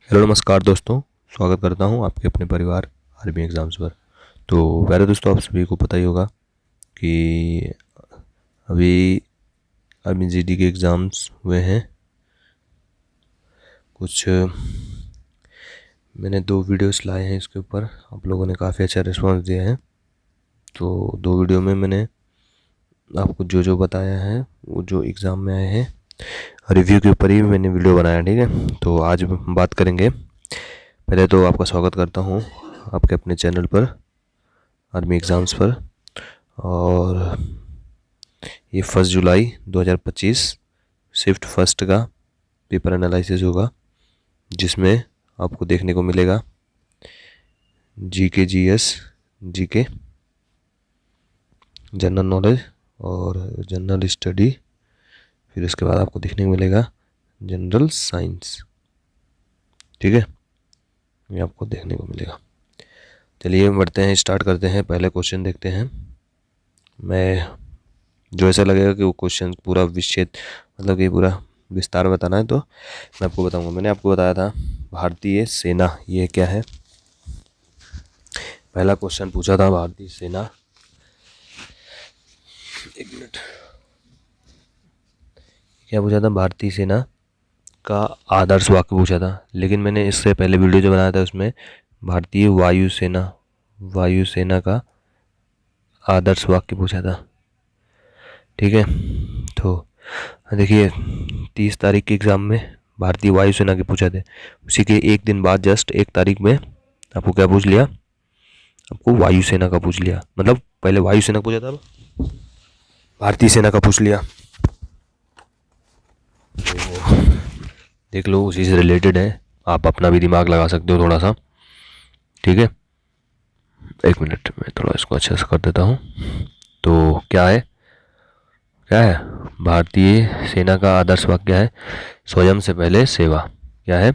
Hello नमस्कार दोस्तों, स्वागत करता हूं आपके अपने परिवार आर्मी एग्ज़ाम्स पर। तो प्यारे दोस्तों, आप सभी को पता ही होगा कि अभी आर्मी जीडी के एग्ज़ाम्स हुए हैं। कुछ मैंने 2 वीडियोस लाए हैं इसके ऊपर, आप लोगों ने काफ़ी अच्छा रिस्पांस दिया है। तो 2 वीडियो में मैंने आपको जो जो बताया है वो जो एग्ज़ाम में आए हैं रिव्यू के ऊपर ही मैंने वीडियो बनाया, ठीक है। तो आज हम बात करेंगे। पहले तो आपका स्वागत करता हूँ आपके अपने चैनल पर आर्मी एग्ज़ाम्स पर। और ये 1 जुलाई 2025 शिफ्ट फर्स्ट का पेपर एनालिसिस होगा, जिसमें आपको देखने को मिलेगा GK, GS, GK, general knowledge और जनरल स्टडी। फिर उसके बाद आपको देखने को मिलेगा जनरल साइंस, ठीक है। ये आपको देखने को मिलेगा। चलिए बढ़ते हैं, स्टार्ट करते हैं। पहले क्वेश्चन देखते हैं। मैं जो ऐसा लगेगा कि वो क्वेश्चन पूरा विषय मतलब कि पूरा विस्तार में बताना है तो मैं आपको बताऊंगा। मैंने आपको बताया था भारतीय सेना ये क्या है। पहला क्वेश्चन पूछा था भारतीय सेना, एक मिनट, क्या पूछा था, भारतीय सेना का आदर्श वाक्य पूछा था। लेकिन मैंने इससे पहले वीडियो जो बनाया था उसमें भारतीय वायुसेना का आदर्श वाक्य पूछा था, ठीक है। तो देखिए 30 तारीख के एग्ज़ाम में भारतीय वायुसेना के पूछा थे। उसी के एक दिन बाद जस्ट 1 तारीख में आपको क्या पूछ लिया, आपको वायुसेना का पूछ लिया। मतलब पहले वायुसेना पूछा था, भारतीय सेना का पूछ लिया। तो देख लो, उसी से रिलेटेड है। आप अपना भी दिमाग लगा सकते हो थोड़ा सा, ठीक है। एक मिनट में थोड़ा इसको अच्छे से कर देता हूँ। तो क्या है भारतीय सेना का आदर्श वाक्य है स्वयं से पहले सेवा। क्या है?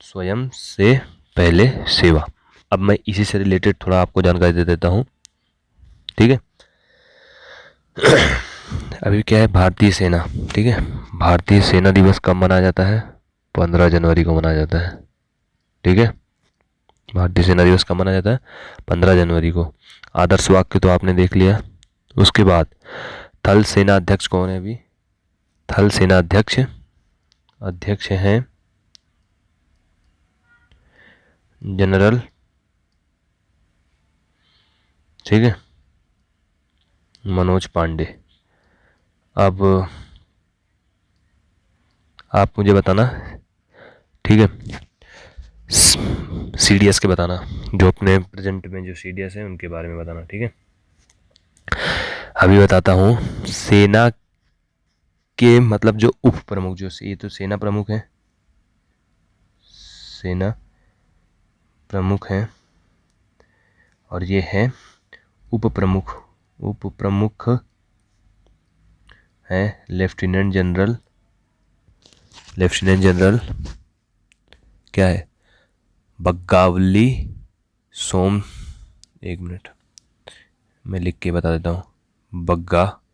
स्वयं से पहले सेवा। अब मैं इसी से रिलेटेड थोड़ा आपको जानकारी दे देता हूँ, ठीक है। अभी क्या है, भारतीय सेना, ठीक है। भारतीय सेना दिवस कब मनाया जाता है? 15 जनवरी को मनाया जाता है, ठीक है। भारतीय सेना दिवस कब मनाया जाता है? 15 जनवरी को। आदर्श वाक्य तो आपने देख लिया। उसके बाद थल सेना अध्यक्ष कौन है? अभी थल सेना अध्यक्ष हैं जनरल, ठीक है, मनोज पांडे। अब आप मुझे बताना, ठीक है, सीडीएस के बताना, जो अपने प्रेजेंट में जो सीडीएस है उनके बारे में बताना, ठीक है। अभी बताता हूँ सेना के मतलब जो उप प्रमुख, जो ये तो सेना प्रमुख है, सेना प्रमुख हैं, और ये है उप प्रमुख है लेफ्टिनेंट जनरल क्या है? बग्गावली सोम। एक मिनट मैं लिख के बता देता हूँ। बग्गावली,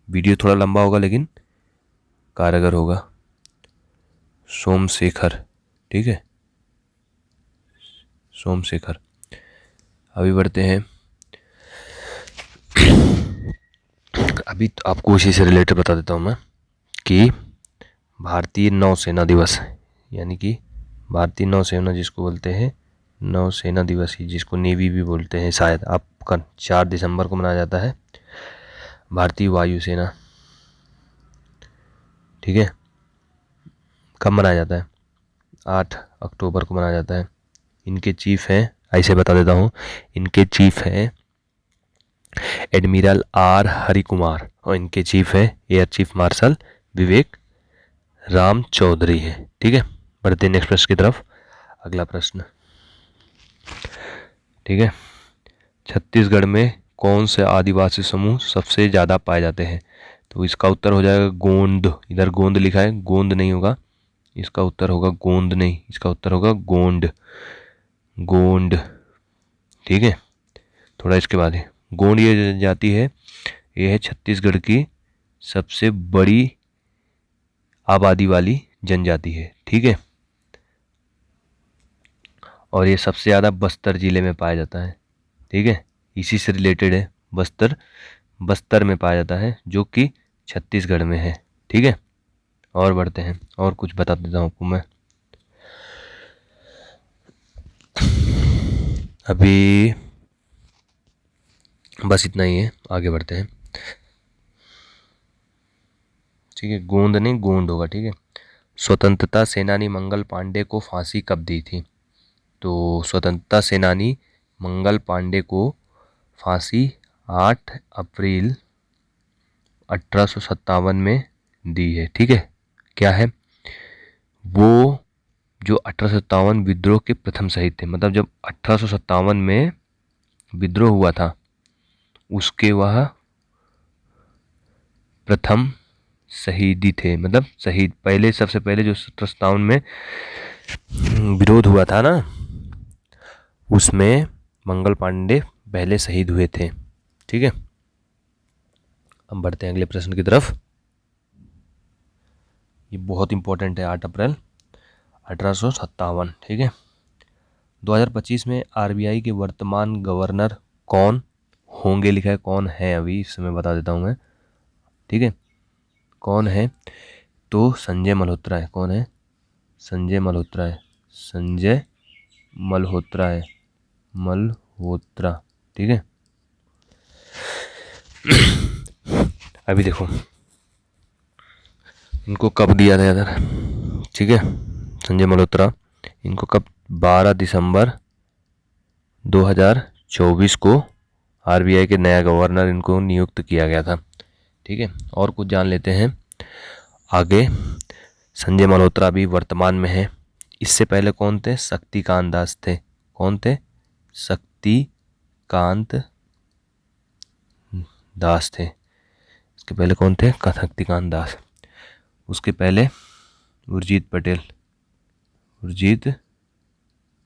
वीडियो थोड़ा लंबा होगा लेकिन कारगर होगा। सोमशेखर, ठीक है, सोमशेखर। अभी बढ़ते हैं। अभी तो आपको इसी से रिलेटेड बता देता हूँ मैं कि भारतीय नौसेना दिवस, यानी कि भारतीय नौसेना जिसको बोलते हैं नौसेना दिवस ही, जिसको नेवी भी बोलते हैं शायद, आपका 4 दिसंबर को मनाया जाता है। भारतीय वायुसेना, ठीक है, कब मनाया जाता है? 8 अक्टूबर को मनाया जाता है। इनके चीफ हैं, ऐसे बता देता हूँ, इनके चीफ हैं एडमिरल आर हरि कुमार, और इनके चीफ है एयर चीफ मार्शल विवेक राम चौधरी है, ठीक है। बढ़ते नेक्स्ट प्रश्न की तरफ। अगला प्रश्न, ठीक है, छत्तीसगढ़ में कौन से आदिवासी समूह सबसे ज़्यादा पाए जाते हैं? तो इसका उत्तर हो जाएगा गोंड। इधर गोंद लिखा है, गोंद नहीं होगा, इसका उत्तर होगा गोंद नहीं, इसका उत्तर होगा गोंड, ठीक है। थोड़ा इसके बाद है गोंड, ये जाति है, ये है छत्तीसगढ़ की सबसे बड़ी आबादी वाली जनजाति है, ठीक है। और ये सबसे ज़्यादा बस्तर ज़िले में पाया जाता है, ठीक है। इसी से रिलेटेड है, बस्तर में पाया जाता है, जो कि छत्तीसगढ़ में है, ठीक है। और बढ़ते हैं, और कुछ बता देता हूँ आपको मैं। अभी बस इतना ही है, आगे बढ़ते हैं, ठीक है। गोंद नहीं गोंड होगा, ठीक है। स्वतंत्रता सेनानी मंगल पांडे को फांसी कब दी थी? तो स्वतंत्रता सेनानी मंगल पांडे को फांसी 8 अप्रैल 1857 में दी है, ठीक है। क्या है वो? जो 1857 विद्रोह के प्रथम शहीद थे, मतलब जब 1857 में विद्रोह हुआ था उसके वह प्रथम शहीदी थे, मतलब शहीद पहले, सबसे पहले जो 1757 में विरोध हुआ था ना, उसमें मंगल पांडे पहले शहीद हुए थे, ठीक है। अब बढ़ते हैं अगले प्रश्न की तरफ। ये बहुत इंपॉर्टेंट है, 8 अप्रैल 1857, ठीक है। 2025 में आरबीआई के वर्तमान गवर्नर कौन होंगे लिखा है, कौन है अभी इस समय बता देता हूँ मैं, ठीक है। कौन है? तो संजय मल्होत्रा है। कौन है? संजय मल्होत्रा है। संजय मल्होत्रा है, मल्होत्रा, ठीक है। अभी देखो इनको कब दिया था इधर, ठीक है। संजय मल्होत्रा इनको कब? 12 दिसंबर 2024 को आरबीआई के नया गवर्नर इनको नियुक्त किया गया था, ठीक है। और कुछ जान लेते हैं आगे। संजय मल्होत्रा भी वर्तमान में है। इससे पहले कौन थे? शक्तिकांत दास थे। कौन थे? शक्तिकांत दास थे। इसके पहले कौन थे? शक्तिकांत दास। उसके पहले उर्जित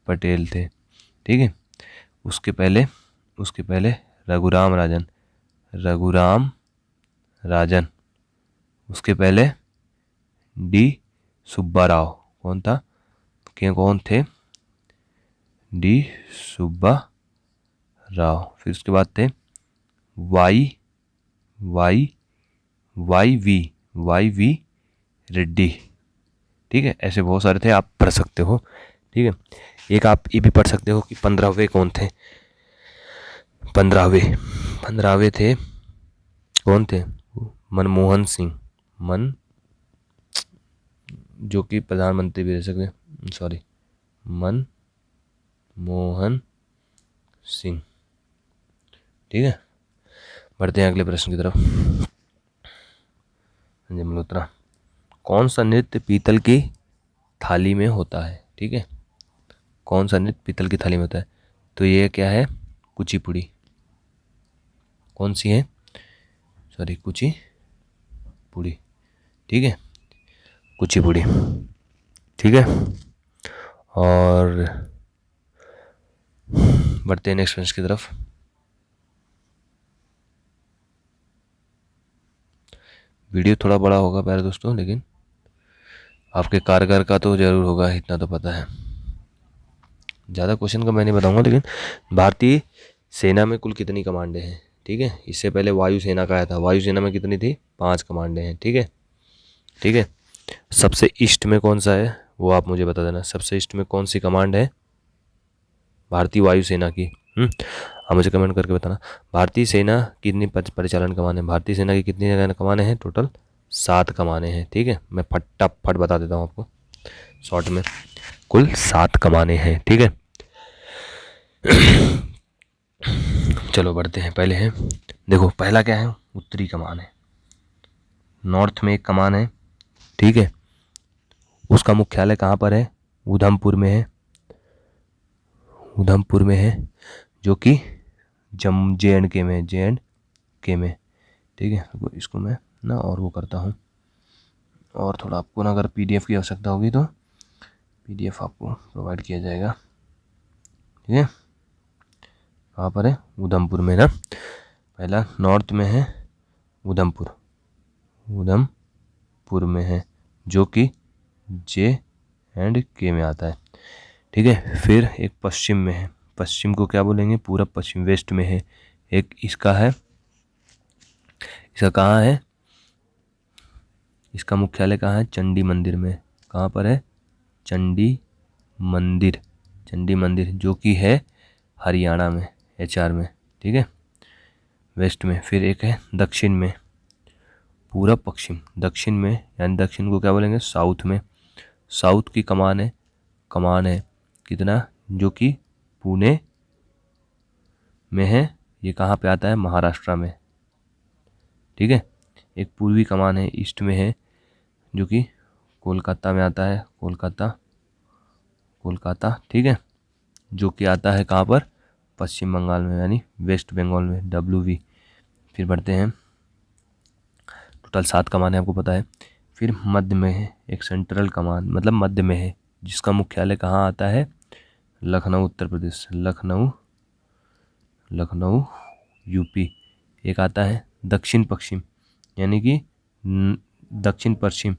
पटेल थे, ठीक है। उसके पहले रघुराम राजन। उसके पहले डी सुब्बा राव। कौन था? कौन थे? डी सुब्बा राव। फिर उसके बाद थे वाई वी रेड्डी, ठीक है। ऐसे बहुत सारे थे, आप पढ़ सकते हो, ठीक है। एक आप ये भी पढ़ सकते हो कि 15वें कौन थे? 15वें थे, कौन थे? मनमोहन सिंह, जो कि प्रधानमंत्री भी रह सकते, सॉरी, मनमोहन सिंह, ठीक है। बढ़ते हैं अगले प्रश्न की तरफ। संजय मल्होत्रा। कौन सा नृत्य पीतल की थाली में होता है, ठीक है। कौन सा नृत्य पीतल की थाली में होता है? तो ये क्या है? कुचिपुड़ी। कौन सी है? सॉरी, कुचिपुड़ी, ठीक है। कुचिपुड़ी, ठीक है। और बढ़ते हैं नेक्स्ट प्रश्न की तरफ। वीडियो थोड़ा बड़ा होगा प्यारे दोस्तों, लेकिन आपके कारगर का तो जरूर होगा, इतना तो पता है। ज़्यादा क्वेश्चन का मैं नहीं बताऊंगा, लेकिन भारतीय सेना में कुल कितनी कमांडें हैं, ठीक है। इससे पहले वायुसेना का आया था, वायुसेना में कितनी थी? 5 कमांडें हैं, ठीक है, ठीक है। सबसे ईस्ट में कौन सा है वो आप मुझे बता देना। सबसे ईस्ट में कौन सी कमांड है भारतीय वायुसेना की? आप मुझे कमेंट करके बताना। भारतीय सेना कितनी परिचालन कमाने हैं? भारतीय सेना की कितनी कमाने हैं? टोटल 7 कमाने हैं, ठीक है। मैं फटाफट बता देता हूँ आपको शॉर्ट में। कुल 7 कमाने हैं, ठीक है। चलो बढ़ते हैं। पहले है, देखो पहला क्या है? उत्तरी कमान है। नॉर्थ में एक कमान है, ठीक है। उसका मुख्यालय कहाँ पर है? उधमपुर में है, जो कि JNK में, ठीक है। इसको मैं ना और वो करता हूँ, और थोड़ा आपको ना अगर PDF की आवश्यकता होगी तो PDF आपको प्रोवाइड किया जाएगा, ठीक है। कहाँ पर है? उधमपुर में ना। पहला नॉर्थ में है उधमपुर में है, जो कि J&K में आता है, ठीक है। फिर एक पश्चिम में है, पश्चिम को क्या बोलेंगे, पूरब पश्चिम, वेस्ट में है। एक इसका है, इसका कहाँ है, इसका मुख्यालय कहाँ है, चंडी मंदिर में। कहाँ पर है, चंडी मंदिर, चंडी मंदिर जो कि है हरियाणा में, HR में, ठीक है, वेस्ट में। फिर एक है दक्षिण में, पूरब पश्चिम, दक्षिण में, यानी दक्षिण को क्या बोलेंगे, साउथ में। साउथ की कमान है कितना, जो कि पुणे में है। ये कहाँ पे आता है, महाराष्ट्र में, ठीक है। एक पूर्वी कमान है, ईस्ट में है, जो कि कोलकाता में आता है, कोलकाता, ठीक है, जो कि आता है कहाँ पर, पश्चिम बंगाल में, यानी वेस्ट बंगाल में, WV। फिर बढ़ते हैं, टोटल 7 कमान है, आपको पता है। फिर मध्य में है एक सेंट्रल कमान, मतलब मध्य में है, जिसका मुख्यालय कहाँ आता है, लखनऊ, उत्तर प्रदेश, लखनऊ UP। एक आता है दक्षिण पश्चिम, यानी कि दक्षिण पश्चिम,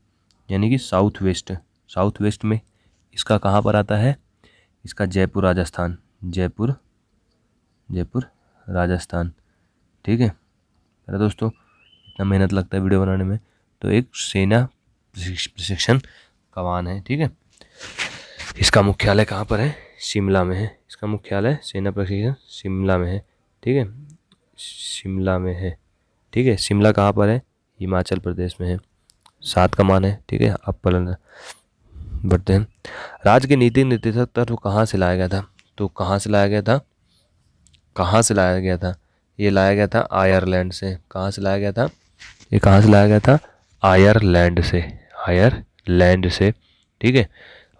यानी कि साउथ वेस्ट में। इसका कहाँ पर आता है, इसका जयपुर राजस्थान, ठीक है। मेरा दोस्तों, इतना मेहनत लगता है वीडियो बनाने में, तो एक सेना प्रशिक्षण कमान है, ठीक है। इसका मुख्यालय कहाँ पर है, शिमला में है। इसका मुख्यालय सेना प्रशिक्षण शिमला में है, ठीक है, शिमला में है, ठीक है। शिमला कहाँ पर है, हिमाचल प्रदेश में है। 7 कमान है, ठीक है। अब बढ़ते हैं, राज्य के नीति निर्देशक तत्व कहाँ से लाया गया था, तो कहाँ से लाया गया था, ये लाया गया था आयरलैंड से। कहाँ से लाया गया था, ये कहाँ से लाया गया था, आयरलैंड से, ठीक है।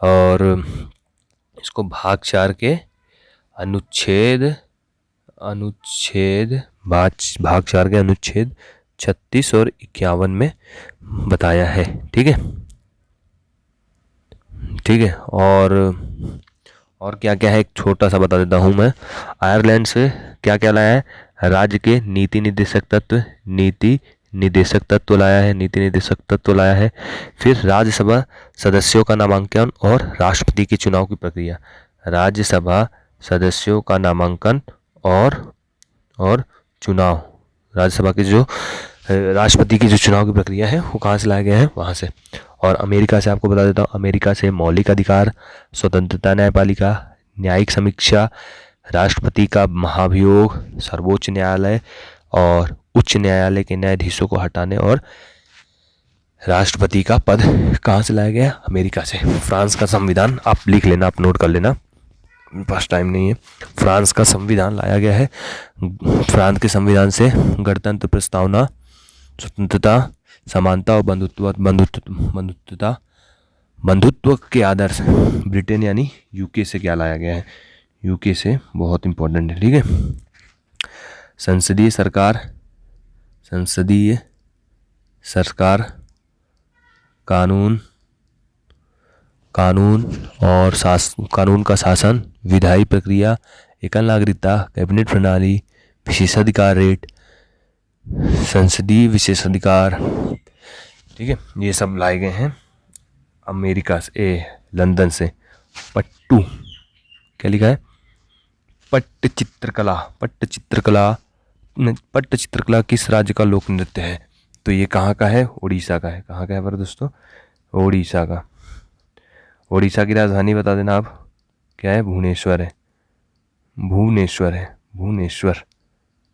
और इसको भाग 4 के भाग 4 के अनुच्छेद 36 और 51 में बताया है, ठीक है। और क्या क्या है, एक छोटा सा बता देता हूँ मैं। आयरलैंड से क्या क्या लाया है, राज्य के नीति निर्देशक तत्व लाया है। फिर राज्यसभा सदस्यों का नामांकन और राष्ट्रपति के चुनाव की प्रक्रिया, राज्यसभा सदस्यों का नामांकन और चुनाव, राज्यसभा के जो राष्ट्रपति की जो चुनाव की प्रक्रिया है वो कहाँ से लाया गया है, वहाँ से। और अमेरिका से आपको बता देता हूँ, अमेरिका से मौलिक अधिकार, स्वतंत्रता न्यायपालिका, न्यायिक समीक्षा, राष्ट्रपति का महाभियोग, सर्वोच्च न्यायालय और उच्च न्यायालय के न्यायाधीशों को हटाने और राष्ट्रपति का पद कहाँ से लाया गया, अमेरिका से। फ्रांस का संविधान आप लिख लेना, आप नोट कर लेना, पास टाइम नहीं है। फ्रांस का संविधान लाया गया है, फ्रांस के संविधान से गणतंत्र, प्रस्तावना, स्वतंत्रता, समानता और बंधुत्व के आदर्श। ब्रिटेन यानी UK से क्या लाया गया है, UK से, बहुत इंपॉर्टेंट है, ठीक है। संसदीय सरकार, कानून का शासन, विधायी प्रक्रिया, एकल नागरिकता, कैबिनेट प्रणाली, विशेषाधिकार रेट, संसदीय विशेषाधिकार, ठीक है। ये सब लाए गए हैं अमेरिका से, लंदन से। पट्टू, क्या लिखा है, पट्टचित्रकला किस राज्य का लोक नृत्य है, तो ये कहाँ का है, उड़ीसा का है। कहाँ का है पर दोस्तों, उड़ीसा का। उड़ीसा की राजधानी बता देना आप, क्या है, भुवनेश्वर है,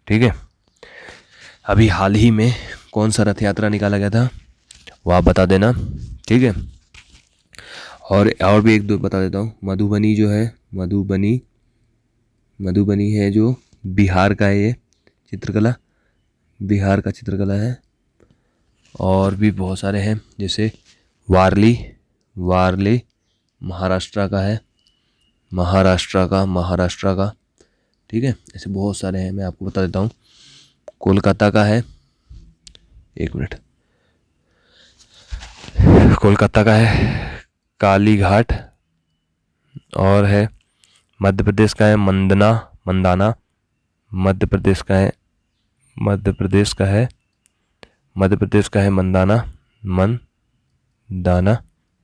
ठीक है। अभी हाल ही में कौन सा रथ यात्रा निकाला गया था, वो आप बता देना, ठीक है। और भी एक दो बता देता हूँ। मधुबनी जो है, मधुबनी है जो बिहार का है, ये चित्रकला बिहार का चित्रकला है। और भी बहुत सारे हैं, जैसे वारली महाराष्ट्र का है, महाराष्ट्र का, ठीक है। ऐसे बहुत सारे हैं, मैं आपको बता देता हूँ। कोलकाता का है, एक मिनट, कोलकाता का है कालीघाट, और है मध्य प्रदेश का है मंदाना, मध्य प्रदेश का है मंदाना,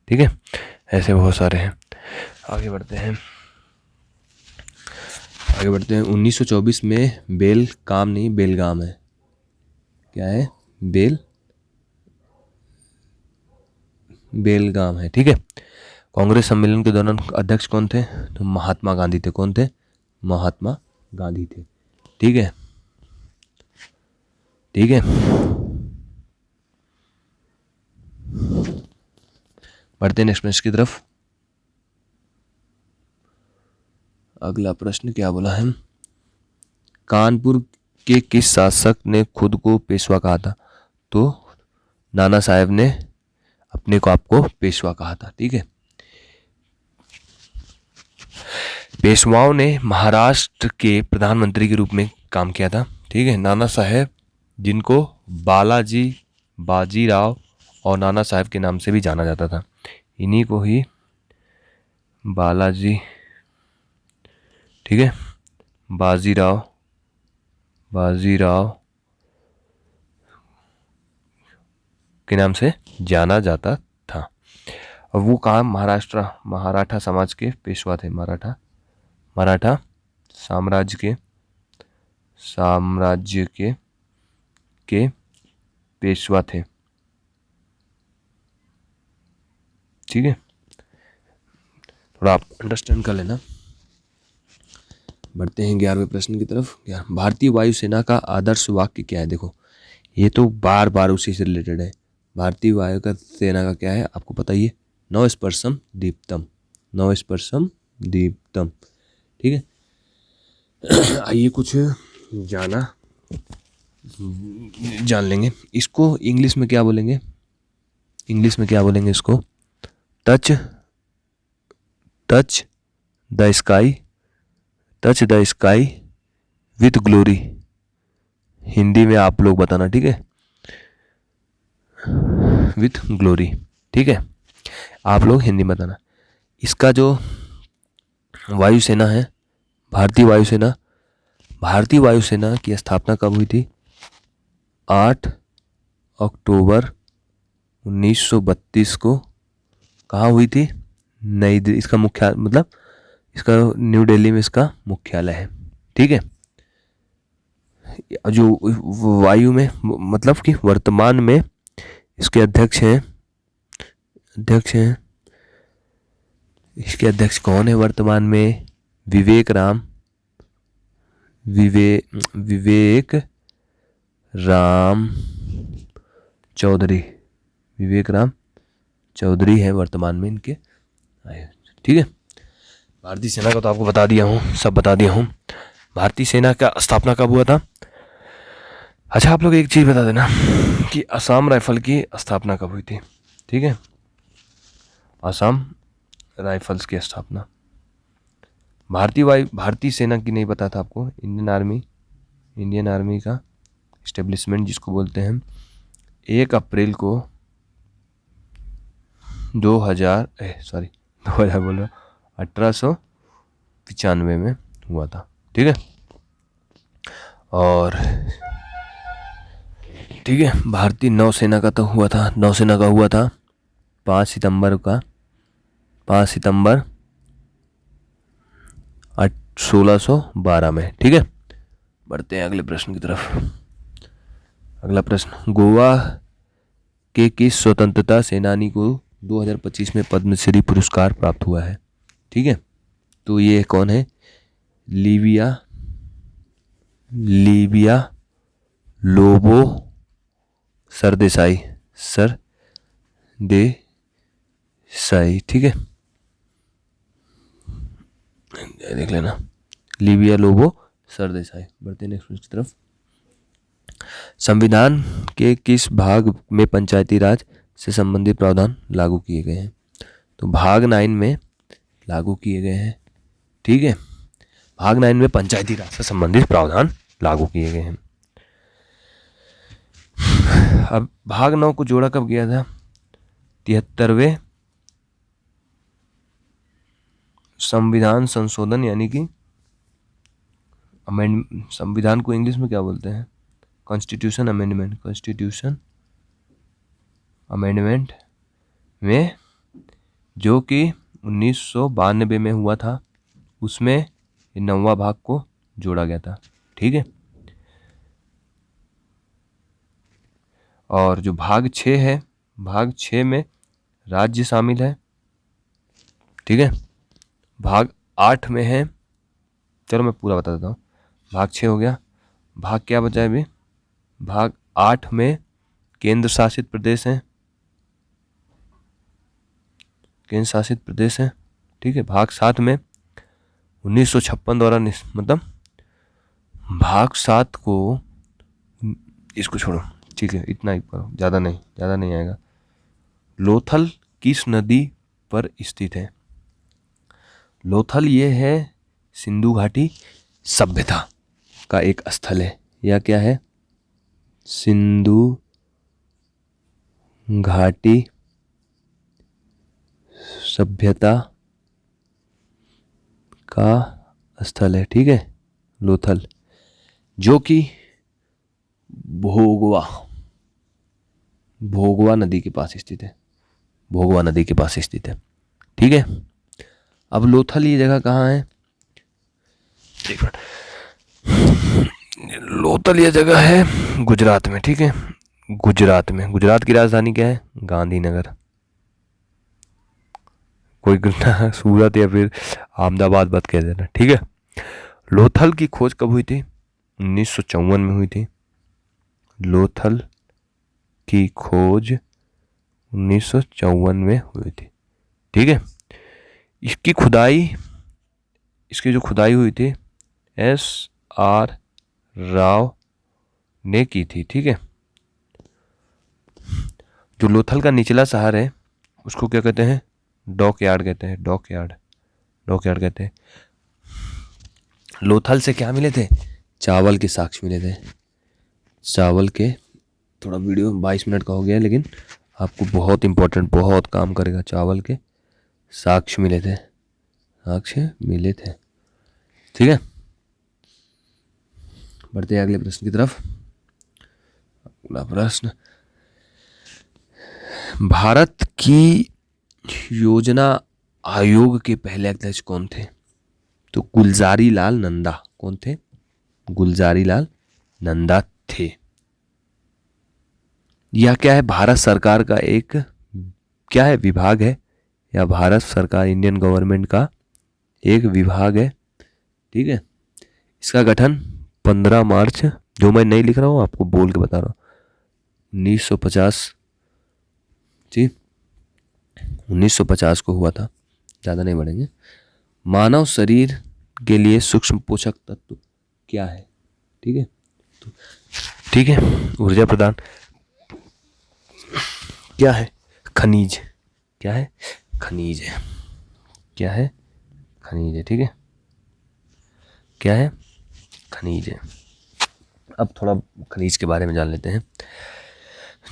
ठीक है, ऐसे बहुत सारे हैं। आगे बढ़ते हैं 1924 में बेलगाम नहीं बेलगाम है, क्या है, बेलगाम है, ठीक है। कांग्रेस सम्मेलन के दौरान अध्यक्ष कौन थे, तो महात्मा गांधी थे। कौन थे, महात्मा गांधी थे, ठीक है, ठीक है। बढ़ते हैं नेक्स्ट प्रश्न की तरफ। अगला प्रश्न क्या बोला है, कानपुर के किस शासक ने खुद को पेशवा कहा था, तो नाना साहेब ने अपने को आपको पेशवा कहा था, ठीक है। पेशवाओं ने महाराष्ट्र के प्रधानमंत्री के रूप में काम किया था, ठीक है। नाना साहेब, जिनको बालाजी बाजीराव और नाना साहेब के नाम से भी जाना जाता था, इन्हीं को ही बालाजी, ठीक है, बाजीराव के नाम से जाना जाता था। और वो कहाँ, मराठा समाज के पेशवा थे, मराठा साम्राज्य के पेशवा थे, ठीक है। थोड़ा आप अंडरस्टैंड कर लेना। बढ़ते हैं 11वें प्रश्न की तरफ। भारतीय वायुसेना का आदर्श वाक्य क्या है, देखो ये तो बार बार उसी से रिलेटेड है। भारतीय वायु का सेना का क्या है, आपको पता ही है, नौ स्पर्शम दीप्तम, ठीक है। आइए कुछ जान लेंगे। इसको इंग्लिश में क्या बोलेंगे, इसको touch the sky with glory. Hindi में आप लोग बताना, ठीक है, विथ ग्लोरी, ठीक है, आप लोग हिंदी में बताना। इसका जो वायुसेना है, भारतीय वायुसेना की स्थापना कब हुई थी, 8 अक्टूबर 1932 को। कहाँ हुई थी, नई दिल्ली। इसका मुख्यालय, मतलब इसका न्यू दिल्ली में इसका मुख्यालय है, ठीक है। जो वायु में, मतलब कि वर्तमान में इसके अध्यक्ष हैं, इसके अध्यक्ष कौन है वर्तमान में, विवेक राम चौधरी है वर्तमान में इनके, ठीक है। भारतीय सेना का तो आपको बता दिया हूँ, भारतीय सेना का स्थापना कब हुआ था। अच्छा, आप लोग एक चीज बता देना कि असम राइफल की स्थापना कब हुई थी, ठीक है। असम राइफल्स की स्थापना, भारतीय सेना की नहीं पता था आपको, इंडियन आर्मी का इस्टेब्लिशमेंट जिसको बोलते हैं, 1 अप्रैल को 1895 में हुआ था, ठीक है। और ठीक है, भारतीय नौसेना का हुआ था 5 सितंबर 1612 में, ठीक है। बढ़ते हैं अगले प्रश्न की तरफ। अगला प्रश्न, गोवा के किस स्वतंत्रता सेनानी को 2025 में पद्मश्री पुरस्कार प्राप्त हुआ है, ठीक है। तो ये कौन है, लीबिया लोबो सरदेसाई, ठीक है, देख लेना, लीबिया लोबो सरदेसाई। बढ़ते हैं नेक्स्ट प्रश्न की तरफ। संविधान के किस भाग में पंचायती राज से संबंधित प्रावधान लागू किए गए हैं, तो भाग 9 में लागू किए गए हैं, ठीक है। भाग 9 में पंचायती राज से संबंधित प्रावधान लागू किए गए हैं। अब भाग 9 को जोड़ा कब किया था, 73वें संविधान संशोधन, यानी कि संविधान को इंग्लिश में क्या बोलते हैं, कॉन्स्टिट्यूशन अमेंडमेंट में जो कि 1992 में हुआ था, उसमें 9वां भाग को जोड़ा गया था। ठीक है, और जो भाग 6 है, भाग 6 में राज्य शामिल है। ठीक है, भाग 8 में है, चलो मैं पूरा बता देता हूँ। भाग 6 हो गया, भाग क्या बचा है अभी? भाग 8 में केंद्र शासित प्रदेश हैं, केंद्र शासित प्रदेश हैं। ठीक है, भाग 7 में 1956 द्वारा मतलब भाग 7 को, इसको छोड़ो, ठीक है, इतना ही करो, ज़्यादा नहीं आएगा। लोथल किस नदी पर स्थित है? लोथल ये है सिंधु घाटी सभ्यता का एक स्थल है। या क्या है? सिंधु घाटी सभ्यता का स्थल है। ठीक है, लोथल, जो कि भोगवा नदी के पास स्थित है। भोगवा नदी के पास स्थित है। ठीक है, अब लोथल ये जगह कहाँ है? एक मिनट, लोथल ये जगह है गुजरात में। ठीक है, गुजरात में। गुजरात की राजधानी क्या है? गांधीनगर। कोई सूरत या फिर अहमदाबाद मत कह देना। ठीक है, लोथल की खोज कब हुई थी? 1954 में हुई थी। लोथल की खोज 1954 में हुई थी। ठीक है, इसकी जो खुदाई हुई थी, S.R. राव ने की थी। ठीक है, जो लोथल का निचला शहर है उसको क्या कहते हैं? डॉकयार्ड कहते हैं। डॉकयार्ड कहते हैं। लोथल से क्या मिले थे? चावल के साक्ष्य मिले थे। चावल के, थोड़ा वीडियो 22 मिनट का हो गया, लेकिन आपको बहुत इंपॉर्टेंट, बहुत काम करेगा। चावल के साक्ष्य मिले थे। ठीक है, बढ़ते हैं अगले प्रश्न की तरफ। अगला प्रश्न, भारत की योजना आयोग के पहले अध्यक्ष कौन थे? तो गुलजारी लाल नंदा। कौन थे? गुलजारी लाल नंदा थे। यह क्या है? भारत सरकार का एक क्या है? विभाग है, या भारत सरकार, इंडियन गवर्नमेंट का एक विभाग है। ठीक है, इसका गठन 15 मार्च, जो मैं नहीं लिख रहा हूँ आपको बोल के बता रहा हूँ, 1950, जी 1950 को हुआ था। ज़्यादा नहीं बढ़ेंगे। मानव शरीर के लिए सूक्ष्म पोषक तत्व क्या है? ठीक है, तो ठीक है, ऊर्जा प्रदान क्या है? खनिज। क्या है? खनिज है। क्या है? खनिज है। ठीक है, क्या है? खनिज है। अब थोड़ा खनिज के बारे में जान लेते हैं।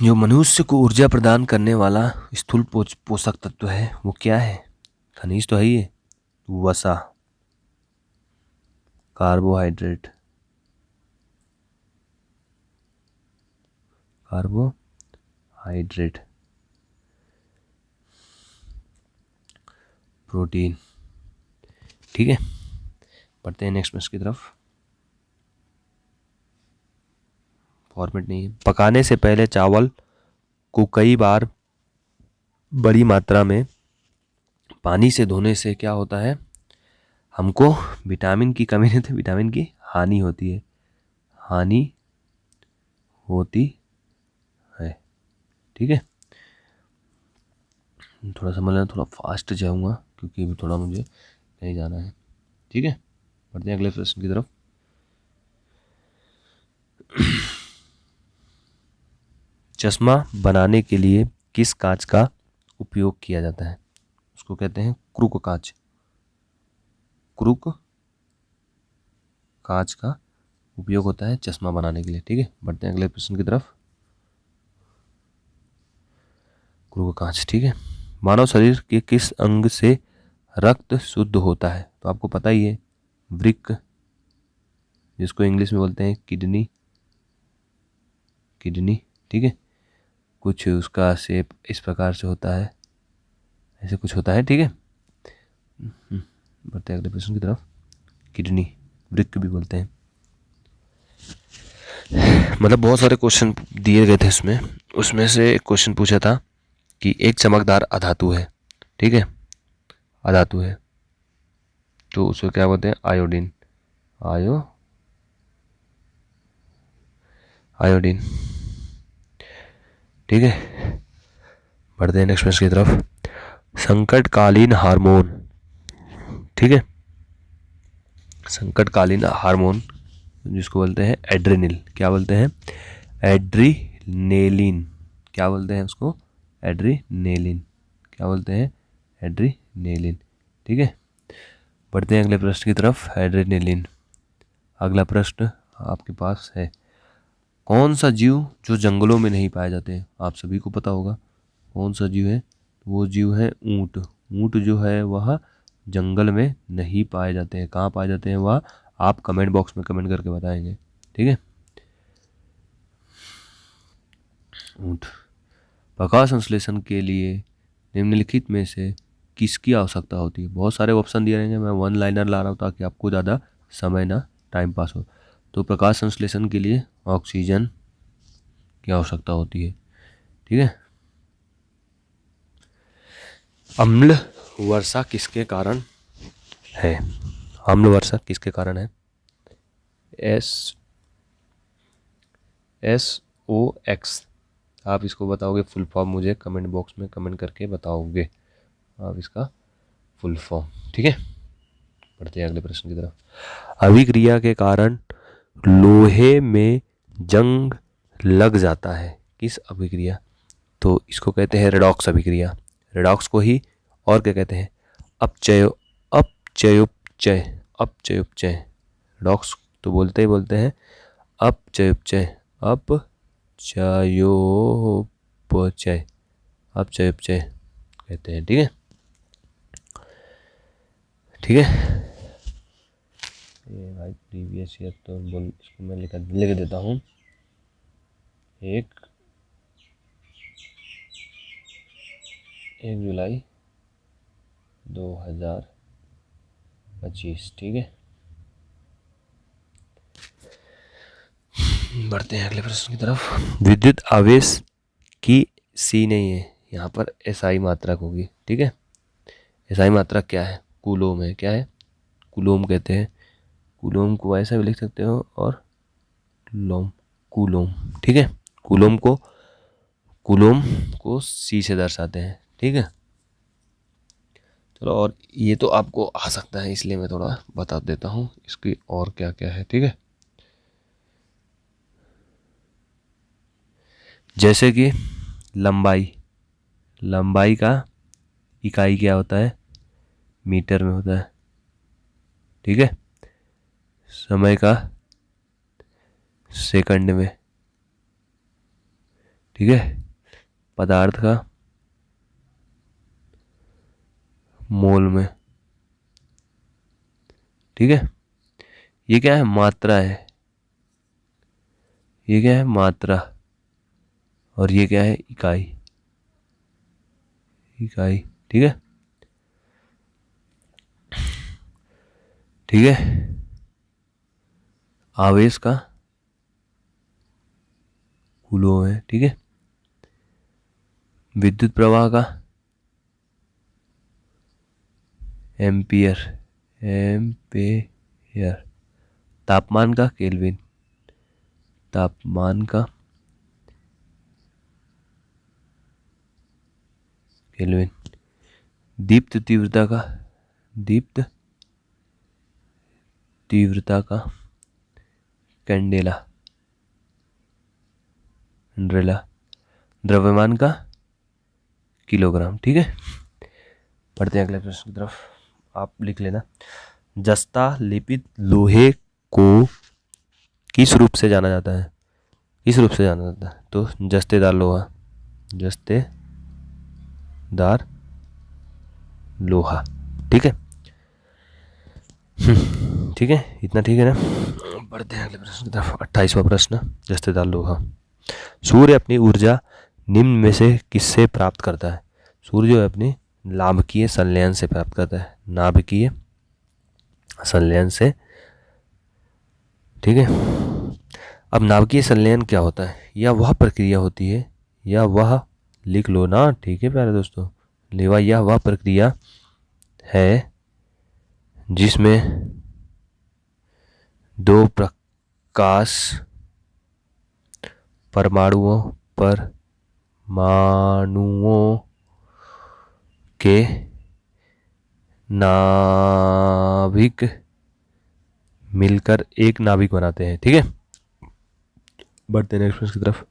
जो मनुष्य को ऊर्जा प्रदान करने वाला स्थूल पोषक तत्व है वो क्या है? खनिज तो है ही है। वसा, कार्बोहाइड्रेट, प्रोटीन। ठीक है, पढ़ते हैं नेक्स्ट प्रश्न की तरफ। फॉर्मेट नहीं है। पकाने से पहले चावल को कई बार बड़ी मात्रा में पानी से धोने से क्या होता है? हमको विटामिन की कमी नहीं होती, विटामिन की हानि होती है। हानि होती है। ठीक है, थोड़ा समझ लेना, थोड़ा फास्ट जाऊंगा क्योंकि अभी थोड़ा मुझे कहीं जाना है। ठीक है, बढ़ते हैं अगले प्रश्न की तरफ। चश्मा बनाने के लिए किस कांच का उपयोग किया जाता है? उसको कहते हैं क्रूक कांच। क्रूक कांच का उपयोग होता है चश्मा बनाने के लिए। ठीक है, बढ़ते हैं अगले प्रश्न की तरफ। क्रूक कांच। ठीक है, मानव शरीर के किस अंग से रक्त शुद्ध होता है? तो आपको पता ही है, वृक्क, जिसको इंग्लिश में बोलते हैं किडनी। ठीक है, कुछ उसका शेप इस प्रकार से होता है, ऐसे कुछ होता है, ठीक है। बढ़ते हैं अगले प्रश्न की तरफ। किडनी, वृक्क भी बोलते हैं। मतलब बहुत सारे क्वेश्चन दिए गए थे इसमें, उसमें से एक क्वेश्चन पूछा था कि एक चमकदार अधातु है, ठीक है, अधातु है, तो उसको क्या बोलते हैं? आयोडीन, आयोडीन, ठीक है। बढ़ते हैं नेक्स्ट प्रश्न की तरफ। संकटकालीन हार्मोन, ठीक है, संकटकालीन हार्मोन जिसको बोलते हैं एड्रेनिल, क्या बोलते हैं? एड्रीनेलिन, क्या बोलते हैं उसको? एड्रीनेलिन, क्या बोलते हैं? एड्रीनेलिन, ठीक है। बढ़ते हैं अगले प्रश्न की तरफ। एड्रेनेलिन, अगला प्रश्न आपके पास है, कौन सा जीव जो जंगलों में नहीं पाए जाते हैं? आप सभी को पता होगा कौन सा जीव है, वो जीव है ऊंट। ऊंट जो है वह जंगल में नहीं पाए जाते हैं। कहाँ पाए जाते हैं वह? आप कमेंट बॉक्स में कमेंट करके बताएंगे, ठीक है। ऊंट। प्रकाश संश्लेषण के लिए निम्नलिखित में से किसकी आवश्यकता होती है? बहुत सारे ऑप्शन दिए रहेंगे, मैं वन लाइनर ला रहा हूँ ताकि आपको ज़्यादा समय ना टाइम पास हो। तो प्रकाश संश्लेषण के लिए ऑक्सीजन की आवश्यकता होती है, ठीक है। अम्ल वर्षा किसके कारण है? अम्ल वर्षा किसके कारण है? SOX, आप इसको बताओगे फुल फॉर्म, मुझे कमेंट बॉक्स में कमेंट करके बताओगे आप इसका फुल फॉर्म, ठीक है। बढ़ते हैं अगले प्रश्न की तरफ। अभिक्रिया के कारण लोहे में जंग लग जाता है, किस अभिक्रिया? तो इसको कहते हैं रेडॉक्स अभिक्रिया। रेडॉक्स को ही और क्या कहते हैं? अपचयोपचय, अपचयोपचय। रेडॉक्स तो बोलते हैं अपचयोपचय, अपचयोपचय, अपचयोपचय कहते हैं, ठीक है, ठीक है। ये भाई प्रीवियस ईयर तो बोल, इसको मैं लिख देता हूँ। 1 जुलाई 2025, ठीक है। बढ़ते हैं अगले प्रश्न की तरफ। विद्युत आवेश की सी नहीं है, यहाँ पर एसआई मात्रक होगी, ठीक है। एसआई मात्रक क्या है? कूलोम है, क्या है? कूलोम कहते हैं। कूलोम को ऐसा भी लिख सकते हो और लोम, कूलोम, ठीक है। कूलोम को सी से दर्शाते हैं, ठीक है। चलो, और ये तो आपको आ सकता है इसलिए मैं थोड़ा बता देता हूँ इसकी और क्या क्या है, ठीक है। जैसे कि लंबाई का इकाई क्या होता है? मीटर में होता है, ठीक है। समय का सेकंड में, ठीक है। पदार्थ का मोल में, ठीक है। ये क्या है? मात्रा है, ये क्या है? मात्रा। और ये क्या है? इकाई, इकाई, ठीक है, ठीक है। आवेश का कूलोम है, ठीक है। विद्युत प्रवाह का एम्पियर, एम्पेयर। तापमान का केल्विन, तापमान का केल्विन। दीप्त तीव्रता का कैंडेला, द्रव्यमान का किलोग्राम, ठीक है। पढ़ते हैं अगले प्रश्न की तरफ, आप लिख लेना। जस्ता लेपित लोहे को किस रूप से जाना जाता है? किस रूप से जाना जाता है? तो जस्तेदार लोहा, जस्तेदार लोहा, ठीक है। ठीक है, इतना ठीक है ना। बढ़ते हैं अगले प्रश्न की तरफ। 28वां प्रश्न, जस्तेदार लोहा। सूर्य अपनी ऊर्जा निम्न में से किससे प्राप्त करता है? सूर्य जो है अपनी नाभिकीय संलयन से प्राप्त करता है, नाभिकीय संलयन से। ठीक है, अब नाभिकीय संलयन क्या होता है? यह वह प्रक्रिया होती है, या वह, लिख लो ना, ठीक है प्यारे दोस्तों, लेवा, यह वह प्रक्रिया है जिसमें दो प्रकाश परमाणुओं के नाभिक मिलकर एक नाभिक बनाते हैं। ठीक है, बढ़ते हैं नेक्स्ट प्रश्न की तरफ।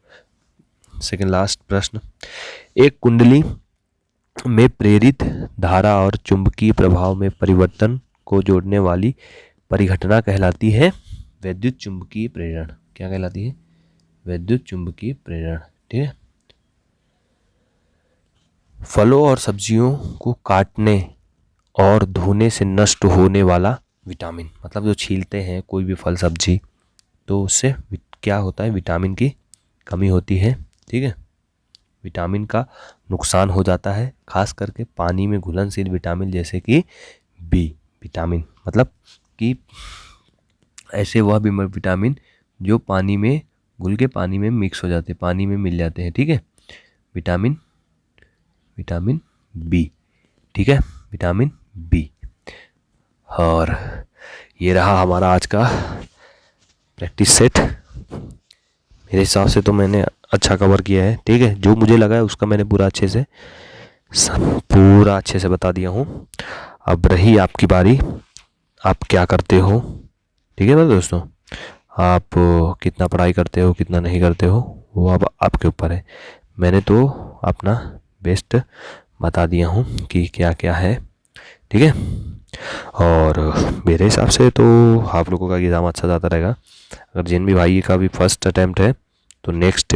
सेकंड लास्ट प्रश्न, एक कुंडली में प्रेरित धारा और चुंबकीय प्रभाव में परिवर्तन को जोड़ने वाली परिघटना कहलाती है वैद्युत चुंबकीय प्रेरण। क्या कहलाती है? वैद्युत चुंबकीय प्रेरण। ठीक है, फलों और सब्जियों को काटने और धोने से नष्ट होने वाला विटामिन, मतलब जो छीलते हैं कोई भी फल सब्जी, तो उससे क्या होता है? विटामिन की कमी होती है। ठीक है, विटामिन का नुकसान हो जाता है, खास करके पानी में घुलनशील विटामिन जैसे कि बी विटामिन, मतलब कि ऐसे वह भी विटामिन जो पानी में घुल के पानी में मिक्स हो जाते हैं, पानी में मिल जाते हैं। ठीक है, विटामिन बी। ठीक है, विटामिन बी। और ये रहा हमारा आज का प्रैक्टिस सेट। मेरे हिसाब से तो मैंने अच्छा कवर किया है। ठीक है, जो मुझे लगा है उसका मैंने पूरा अच्छे से बता दिया हूँ। अब रही आपकी बारी, आप क्या करते हो। ठीक है ना दोस्तों, आप कितना पढ़ाई करते हो, कितना नहीं करते हो, वो अब आपके ऊपर है। मैंने तो अपना बेस्ट बता दिया हूँ कि क्या क्या है। ठीक है, और मेरे हिसाब से तो आप लोगों का एग्ज़ाम अच्छा जाता रहेगा। अगर जिन भी भाई का भी फर्स्ट अटैम्प्ट है तो नेक्स्ट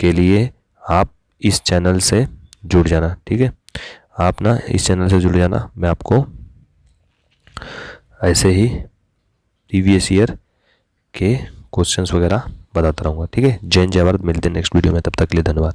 के लिए आप इस चैनल से जुड़ जाना। ठीक है, आप ना इस चैनल से जुड़ जाना, मैं आपको ऐसे ही प्रीवियस ईयर के क्वेश्चंस वगैरह बताता रहूँगा। ठीक है, जय हिंद जय भारत, मिलते हैं नेक्स्ट वीडियो में, तब तक के लिए धन्यवाद।